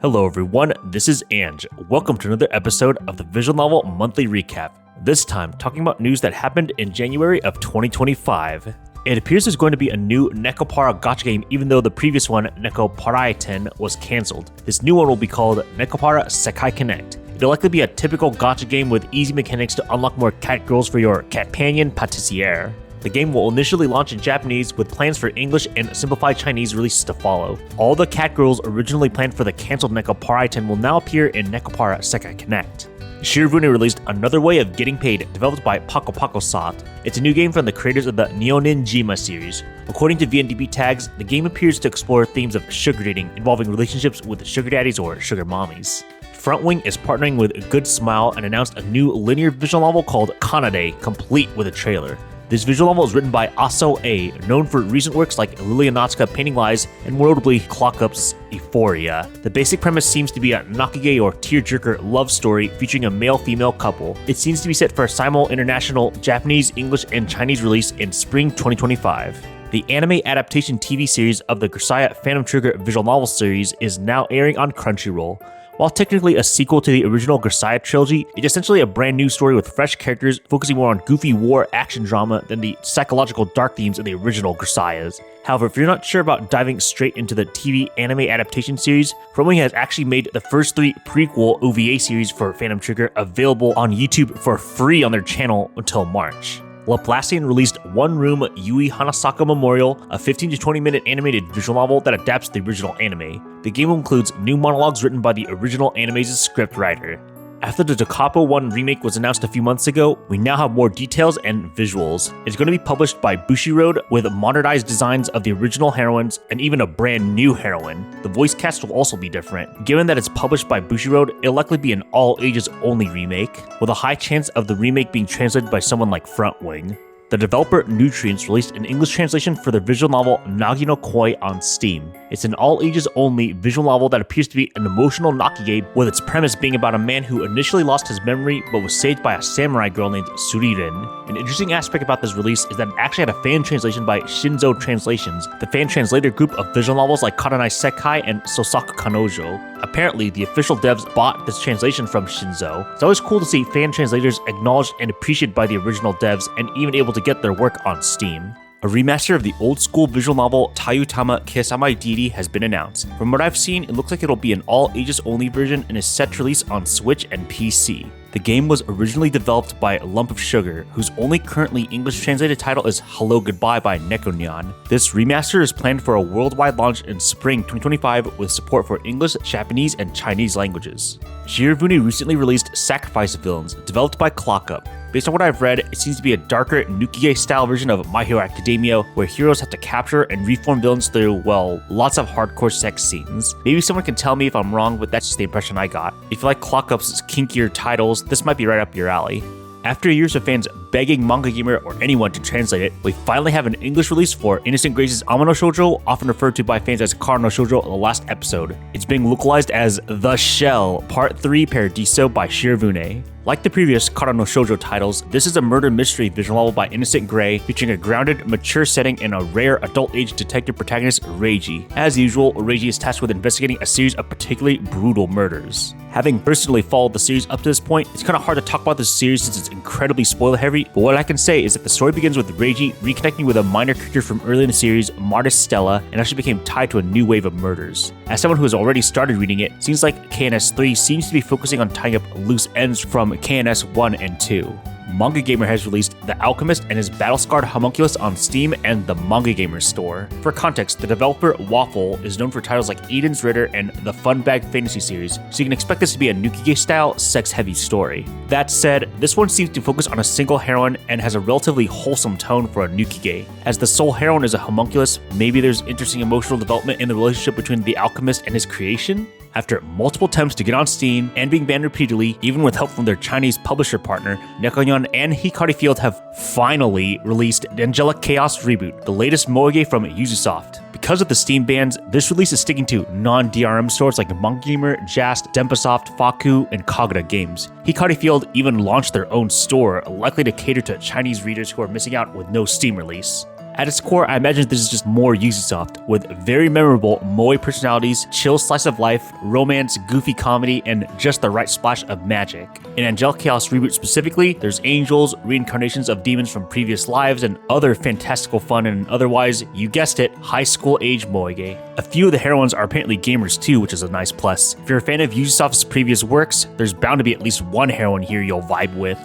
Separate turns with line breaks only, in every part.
Hello everyone, this is Ange. Welcome to another episode of the Visual Novel Monthly Recap. This time, talking about news that happened in January of 2025. It appears there's going to be a new Nekopara gacha game even though the previous one, Nekoparaiten, was cancelled. This new one will be called Nekopara Sekai Connect. It'll likely be a typical gacha game with easy mechanics to unlock more cat girls for your companion patissiere. The game will initially launch in Japanese with plans for English and simplified Chinese releases to follow. All the cat girls originally planned for the cancelled Nekoparaiten will now appear in Nekopara Sekai Connect. Shirobune released Another Way of Getting Paid, developed by Paco Paco Sat. It's a new game from the creators of the Neonin Jima series. According to VNDB tags, the game appears to explore themes of sugar dating involving relationships with sugar daddies or sugar mommies. Frontwing is partnering with Good Smile and announced a new linear visual novel called Kanade, complete with a trailer. This visual novel is written by Aso A, known for recent works like Lilianotsuka Painting Lies and more notably Clock Up's Euphoria. The basic premise seems to be a nakige or tearjerker love story featuring a male-female couple. It seems to be set for a simul international Japanese, English, and Chinese release in spring 2025. The anime adaptation TV series of the Grisaya Phantom Trigger visual novel series is now airing on Crunchyroll. While technically a sequel to the original Grisaya trilogy, it's essentially a brand new story with fresh characters focusing more on goofy war action drama than the psychological dark themes of the original Grisayas. However, if you're not sure about diving straight into the TV anime adaptation series, Frontwing has actually made the first 3 prequel OVA series for Phantom Trigger available on YouTube for free on their channel until March. Laplacian released One Room Yui Hanasaka Memorial, a 15 to 20 minute animated visual novel that adapts the original anime. The game includes new monologues written by the original anime's scriptwriter. After the Dokapo 1 remake was announced a few months ago, we now have more details and visuals. It's going to be published by Bushiroad with modernized designs of the original heroines and even a brand new heroine. The voice cast will also be different. Given that it's published by Bushiroad, it'll likely be an all ages only remake, with a high chance of the remake being translated by someone like Frontwing. The developer Nutrients released an English translation for their visual novel Nagi no Koi on Steam. It's an all-ages-only visual novel that appears to be an emotional nakige, with its premise being about a man who initially lost his memory but was saved by a samurai girl named Suririn. An interesting aspect about this release is that it actually had a fan translation by Shinzo Translations, the fan translator group of visual novels like Karanai Sekai and Sosaku Kanojo. Apparently, the official devs bought this translation from Shinzo. It's always cool to see fan translators acknowledged and appreciated by the original devs and even able to get their work on Steam. A remaster of the old-school visual novel Tayutama Kesamai Deity has been announced. From what I've seen, it looks like it'll be an all-ages-only version and is set to release on Switch and PC. The game was originally developed by Lump of Sugar, whose only currently English translated title is Hello Goodbye by Nekonyan. This remaster is planned for a worldwide launch in spring 2025 with support for English, Japanese, and Chinese languages. Shirobune recently released Sacrifice Villains, developed by Clock Up. Based on what I've read, it seems to be a darker Nukige-style version of My Hero Academia, where heroes have to capture and reform villains through, well, lots of hardcore sex scenes. Maybe someone can tell me if I'm wrong, but that's just the impression I got. If you like Clock Up's kinkier titles, this might be right up your alley. After years of fans begging Manga Gamer or anyone to translate it, we finally have an English release for Innocent Grace's Amano Shoujo, often referred to by fans as Kara Shoujo in the last episode. It's being localized as The Shell, Part 3 Paradiso by Shirobune. Like the previous Kara Shoujo titles, this is a murder mystery visual novel by Innocent Gray, featuring a grounded, mature setting and a rare adult-age detective protagonist, Reiji. As usual, Reiji is tasked with investigating a series of particularly brutal murders. Having personally followed the series up to this point, it's kind of hard to talk about this series since it's incredibly spoiler-heavy, but what I can say is that the story begins with Reiji reconnecting with a minor character from early in the series, Martis Stella, and actually became tied to a new wave of murders. As someone who has already started reading it, it seems like KNS 3 seems to be focusing on tying up loose ends from KNS 1 and 2. Manga Gamer has released The Alchemist and his battle-scarred homunculus on Steam and the Manga Gamer store. For context, the developer Waffle is known for titles like Eden's Ritter and the Fun Bag Fantasy series, so you can expect this to be a Nukige-style, sex-heavy story. That said, this one seems to focus on a single heroine and has a relatively wholesome tone for a Nukige. As the sole heroine is a homunculus, maybe there's interesting emotional development in the relationship between the alchemist and his creation? After multiple attempts to get on Steam and being banned repeatedly, even with help from their Chinese publisher partner, Nekonyan and Hikari Field have finally released Angelic Chaos Reboot, the latest moege from Ubisoft. Because of the Steam bans, this release is sticking to non-DRM stores like Manga Gamer, Jast, Dempasoft, Faku, and Kagura Games. Hikari Field even launched their own store, likely to cater to Chinese readers who are missing out with no Steam release. At its core, I imagine this is just more Ubisoft, with very memorable moe personalities, chill slice of life, romance, goofy comedy, and just the right splash of magic. In Angelic Chaos Reboot specifically, there's angels, reincarnations of demons from previous lives, and other fantastical fun and otherwise, you guessed it, high school age moege. A few of the heroines are apparently gamers too, which is a nice plus. If you're a fan of Ubisoft's previous works, there's bound to be at least one heroine here you'll vibe with.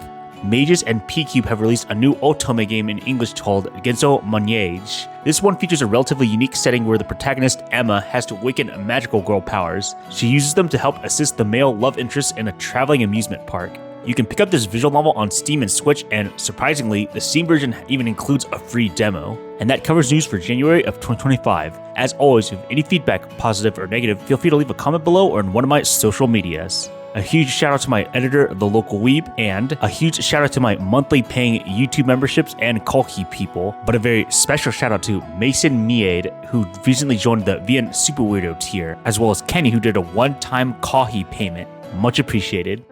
Mages and P-Cube have released a new otome game in English called Genso Manège. This one features a relatively unique setting where the protagonist, Emma, has to awaken magical girl powers. She uses them to help assist the male love interest in a traveling amusement park. You can pick up this visual novel on Steam and Switch, and surprisingly, the Steam version even includes a free demo. And that covers news for January of 2025. As always, if you have any feedback, positive or negative, feel free to leave a comment below or in one of my social medias. A huge shout out to my editor, The Local Weeb, and a huge shout out to my monthly paying YouTube memberships and Kohi people, but a very special shout out to Mason Miade, who recently joined the VN Super Weirdo tier, as well as Kenny, who did a one-time Kohi payment. Much appreciated.